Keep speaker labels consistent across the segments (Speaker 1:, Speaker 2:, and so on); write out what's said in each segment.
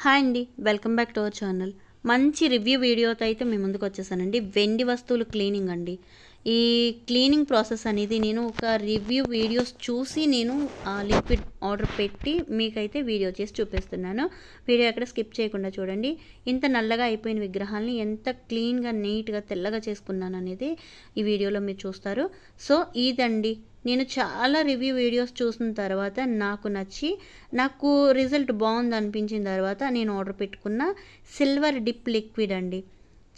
Speaker 1: Hi అండి, welcome back to our channel. మంచి review వీడియోతో అయితే మీ ముందుకు వచ్చేసానండి. వెండి వస్తువులు క్లీనింగ్ అండి. ఈ క్లీనింగ్ ప్రాసెస్ అనేది నేను ఒక రివ్యూ వీడియోస్ చూసి నేను లిక్విడ్ ఆర్డర్ పెట్టి మీకైతే వీడియో చేసి చూపిస్తున్నాను. వీడియో ఎక్కడ స్కిప్ చేయకుండా చూడండి. ఇంత నల్లగా అయిపోయిన విగ్రహాలని ఎంత క్లీన్గా నీట్గా తెల్లగా చేసుకున్నాను అనేది ఈ వీడియోలో మీరు చూస్తారు. సో ఇదండి, నేను చాలా రివ్యూ వీడియోస్ చూసిన తర్వాత నాకు రిజల్ట్ బాగుంది అనిపించిన తర్వాత నేను ఆర్డర్ పెట్టుకున్న సిల్వర్ డిప్ లిక్విడ్ అండి.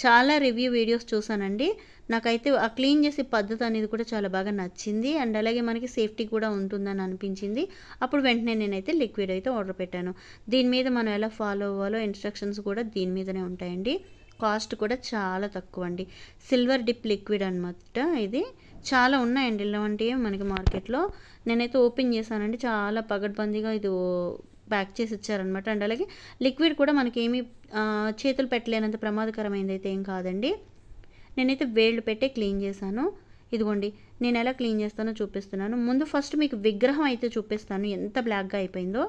Speaker 1: చాలా రివ్యూ వీడియోస్ చూసానండి. నాకైతే ఆ క్లీన్ చేసే పద్ధతి అనేది కూడా చాలా బాగా నచ్చింది. అండ్ అలాగే మనకి సేఫ్టీ కూడా ఉంటుందని అనిపించింది. అప్పుడు వెంటనే నేనైతే లిక్విడ్ అయితే ఆర్డర్ పెట్టాను. దీని మీద మనం ఎలా ఫాలో అవ్వాలో ఇన్స్ట్రక్షన్స్ కూడా దీని మీదనే ఉంటాయండి. కాస్ట్ కూడా చాలా తక్కువ అండి. సిల్వర్ డిప్ లిక్విడ్ అనమాట. ఇది చాలా ఉన్నాయండి ఇలాంటివి మనకి మార్కెట్లో. నేనైతే ఓపెన్ చేశానండి. చాలా పగడ్బందీగా ఇది ప్యాక్ చేసి ఇచ్చారనమాట. అండ్ అలాగే లిక్విడ్ కూడా మనకేమీ చేతులు పెట్టలేనంత ప్రమాదకరమైనది అయితే ఏం కాదండి. నేనైతే వేళ్ళు పెట్టే క్లీన్ చేశాను. ఇదిగోండి, నేను ఎలా క్లీన్ చేస్తానో చూపిస్తున్నాను. ముందు ఫస్ట్ మీకు విగ్రహం అయితే చూపిస్తాను ఎంత బ్లాక్గా అయిపోయిందో.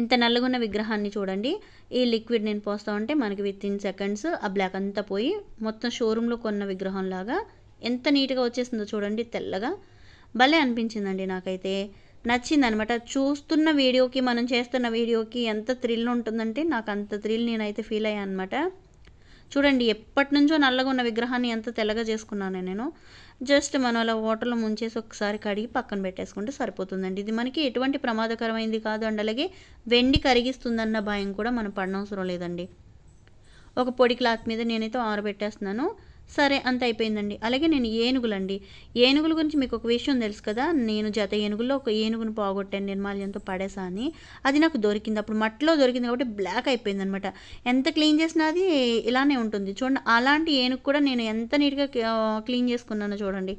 Speaker 1: ఇంత నల్లగున్న విగ్రహాన్ని చూడండి. ఈ లిక్విడ్ నేను పోస్తా ఉంటే మనకి వితిన్ సెకండ్స్ ఆ బ్లాక్ అంతా పోయి మొత్తం షోరూంలో కొన్న విగ్రహం లాగా ఎంత నీట్గా వచ్చేసిందో చూడండి. తెల్లగా భలే అనిపించిందండి. నాకైతే నచ్చిందనమాట. చూస్తున్న వీడియోకి మనం చేస్తున్న వీడియోకి ఎంత థ్రిల్ ఉంటుందంటే నాకు అంత థ్రిల్ నేనైతే ఫీల్ అయ్యాను అనమాట. చూడండి, ఎప్పటి నుంచో నల్లగా ఉన్న విగ్రహాన్ని ఎంత తెల్లగా చేసుకున్నాను నేను. జస్ట్ మనం అలా వాటర్లో ముంచేసి ఒకసారి కడిగి పక్కన పెట్టేసుకుంటే సరిపోతుందండి. ఇది మనకి ఎటువంటి ప్రమాదకరమైనది కాదు. అండ్ అలాగే వెండి కరిగిస్తుందన్న భయం కూడా మనం పడనవసరం లేదండి. ఒక పొడి క్లాత్ మీద నేనైతే ఆరబెట్టేస్తున్నాను. సరే, అంత అయిపోయిందండి. అలాగే నేను ఏనుగుల గురించి మీకు ఒక విషయం తెలుసు కదా. నేను జత ఏనుగుల్లో ఒక ఏనుగును పోగొట్టాను నిర్మాల్యంతో పడేసా అని. అది నాకు దొరికింది. అప్పుడు మట్టిలో దొరికింది కాబట్టి బ్లాక్ అయిపోయింది అనమాట. ఎంత క్లీన్ చేసినా అది ఇలానే ఉంటుంది చూడండి. అలాంటి ఏనుగు కూడా నేను ఎంత నీట్గా క్లీన్ చేసుకున్నానో చూడండి.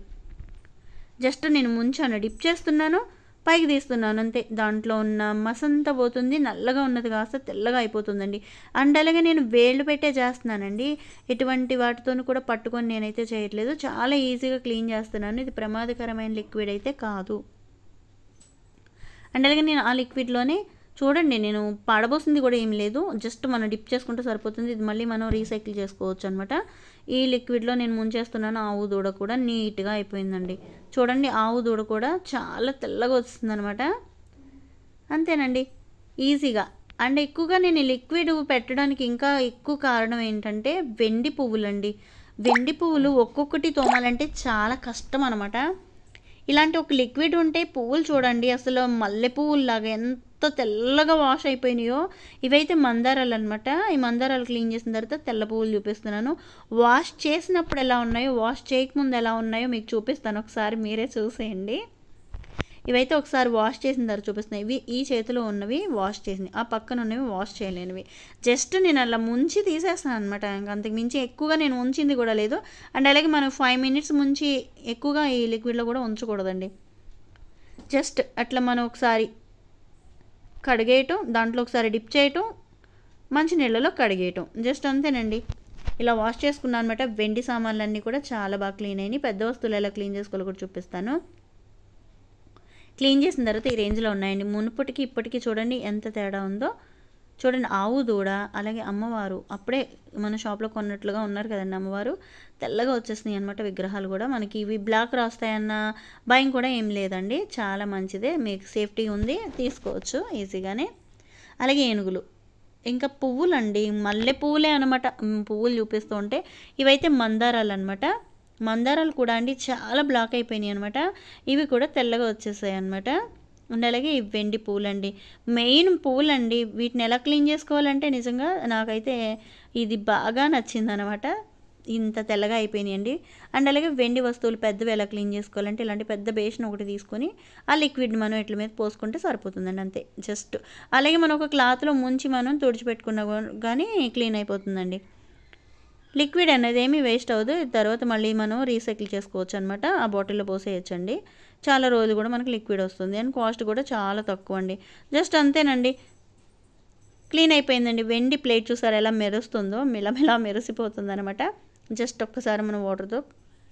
Speaker 1: జస్ట్ నేను ముంచాను, డిప్ చేస్తున్నాను, పైకి తీస్తున్నాను అంతే. దాంట్లో ఉన్న మసంతా పోతుంది, నల్లగా ఉన్నది కాస్త తెల్లగా అయిపోతుందండి. అండ్ అలాగే నేను వేళ్ళు పెట్టే చేస్తున్నానండి. ఎటువంటి వాటితోనూ కూడా పట్టుకొని నేనైతే చేయట్లేదు. చాలా ఈజీగా క్లీన్ చేస్తున్నాను. ఇది ప్రమాదకరమైన లిక్విడ్ అయితే కాదు. అండ్ అలాగే నేను ఆ లిక్విడ్లోనే చూడండి, నేను పడబోసింది కూడా ఏం లేదు. జస్ట్ మనం డిప్ చేసుకుంటే సరిపోతుంది. ఇది మళ్ళీ మనం రీసైకిల్ చేసుకోవచ్చు అనమాట. ఈ లిక్విడ్లో నేను ముంచేస్తున్నాను. ఆవు దూడ కూడా నీట్గా అయిపోయిందండి. చూడండి, ఆవు దూడ కూడా చాలా తెల్లగా వస్తుంది అనమాట. అంతేనండి, ఈజీగా. అండ్ ఎక్కువగా నేను ఈ లిక్విడ్ పెట్టడానికి ఇంకా ఎక్కువ కారణం ఏంటంటే వెండి పువ్వులండి. వెండి పువ్వులు ఒక్కొక్కటి తోమాలంటే చాలా కష్టం అనమాట. ఇలాంటి ఒక లిక్విడ్ ఉంటే పువ్వులు చూడండి అసలు మల్లె పువ్వుల్లాగా ఎంత తెల్లగా వాష్ అయిపోయినాయో. ఇవైతే మందారాలు అనమాట. ఈ మందారాలు క్లీన్ చేసిన తర్వాత తెల్ల పువ్వులు చూపిస్తున్నాను. వాష్ చేసినప్పుడు ఎలా ఉన్నాయో, వాష్ చేయకముందు ఎలా ఉన్నాయో మీకు చూపిస్తాను. ఒకసారి మీరే చూసేయండి. ఇవైతే ఒకసారి వాష్ చేసిన తర్వాత చూపిస్తున్నాయి. ఇవి ఈ చేతిలో ఉన్నవి వాష్ చేసినవి, ఆ పక్కన ఉన్నవి వాష్ చేయలేనివి. జస్ట్ నేను అలా ముంచి తీసేస్తాను అనమాట. అంతకు మించి ఎక్కువగా నేను ఉంచింది కూడా లేదు. అండ్ అలాగే మనం 5 minutes ముంచి ఎక్కువగా ఈ లిక్విడ్లో కూడా ఉంచకూడదండి. జస్ట్ అట్లా మనం ఒకసారి కడిగేయటం, దాంట్లో ఒకసారి డిప్ చేయటం, మంచి నీళ్ళలో కడిగేయటం, జస్ట్ అంతేనండి. ఇలా వాష్ చేసుకున్నాను అనమాట. వెండి సామాన్లన్నీ కూడా చాలా బాగా క్లీన్ అయినాయి. పెద్ద వస్తువులు ఎలా క్లీన్ చేసుకోవాలో కూడా చూపిస్తాను. క్లీన్ చేసిన తర్వాత ఈ రేంజ్లో ఉన్నాయండి. మునుపటికి ఇప్పటికీ చూడండి ఎంత తేడా ఉందో. చూడండి, ఆవు దూడ అలాగే అమ్మవారు అప్పుడే మన షాప్లో కొన్నట్లుగా ఉన్నారు కదండి. అమ్మవారు తెల్లగా వచ్చేసినాయి అనమాట. విగ్రహాలు కూడా మనకి ఇవి బ్లాక్ రాస్తాయన్న భయం కూడా ఏం లేదండి. చాలా మంచిదే, మీకు సేఫ్టీ ఉంది, తీసుకోవచ్చు ఈజీగానే. అలాగే ఏనుగులు, ఇంకా పువ్వులండి, మల్లె పువ్వులే అనమాట. పువ్వులు చూపిస్తూ ఉంటే ఇవైతే మందారాలు అనమాట. మందారాలు కూడా అండి చాలా బ్లాక్ అయిపోయినాయి అనమాట. ఇవి కూడా తెల్లగా వచ్చేసాయి అనమాట. అండ్ అలాగే ఈ వెండి పువ్వులండి, మెయిన్ పువ్వులండి. వీటిని ఎలా క్లీన్ చేసుకోవాలంటే నిజంగా నాకైతే ఇది బాగా నచ్చింది అనమాట. ఇంత తెల్లగా అయిపోయినాయండి. అండ్ అలాగే వెండి వస్తువులు పెద్దవి ఎలా క్లీన్ చేసుకోవాలంటే ఇలాంటి పెద్ద బేషన్ ఒకటి తీసుకొని ఆ లిక్విడ్ మనం ఇట్ల మీద పోసుకుంటే సరిపోతుందండి అంతే. జస్ట్ అలాగే మనం ఒక క్లాత్లో ముంచి మనం తుడిచిపెట్టుకున్నా కానీ క్లీన్ అయిపోతుందండి. లిక్విడ్ అనేది ఏమీ వేస్ట్ అవ్వదు. తర్వాత మళ్ళీ మనం రీసైకిల్ చేసుకోవచ్చు అనమాట. ఆ బాటిల్లో పోసేయచ్చండి. చాలా రోజులు కూడా మనకి లిక్విడ్ వస్తుంది. అండ్ కాస్ట్ కూడా చాలా తక్కువ అండి. జస్ట్ అంతేనండి, క్లీన్ అయిపోయిందండి. వెండి ప్లేట్ చూసారు ఎలా మెరుస్తుందో, మిలమిలా మెరిసిపోతుంది అనమాట. జస్ట్ ఒక్కసారి మనం వాటర్తో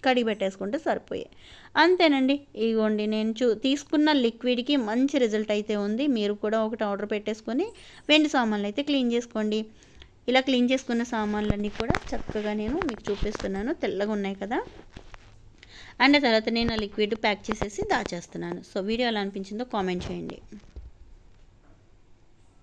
Speaker 1: కడిగి పెట్టేసుకుంటే సరిపోయాయి. అంతేనండి. ఇగోండి నేను తీసుకున్న లిక్విడ్కి మంచి రిజల్ట్ అయితే ఉంది. మీరు కూడా ఒకటి ఆర్డర్ పెట్టేసుకొని వెండి సామాన్లు అయితే క్లీన్ చేసుకోండి. ఇలా క్లీన్ చేసుకున్న సామాన్లన్నీ కూడా చక్కగా నేను మీకు చూపిస్తున్నాను. తెల్లగా ఉన్నాయి కదా. అండ్ తర్వాత నేను ఆ లిక్విడ్ ప్యాక్ చేసేసి దాచేస్తున్నాను. సో వీడియో ఎలా అనిపించిందో కామెంట్ చేయండి.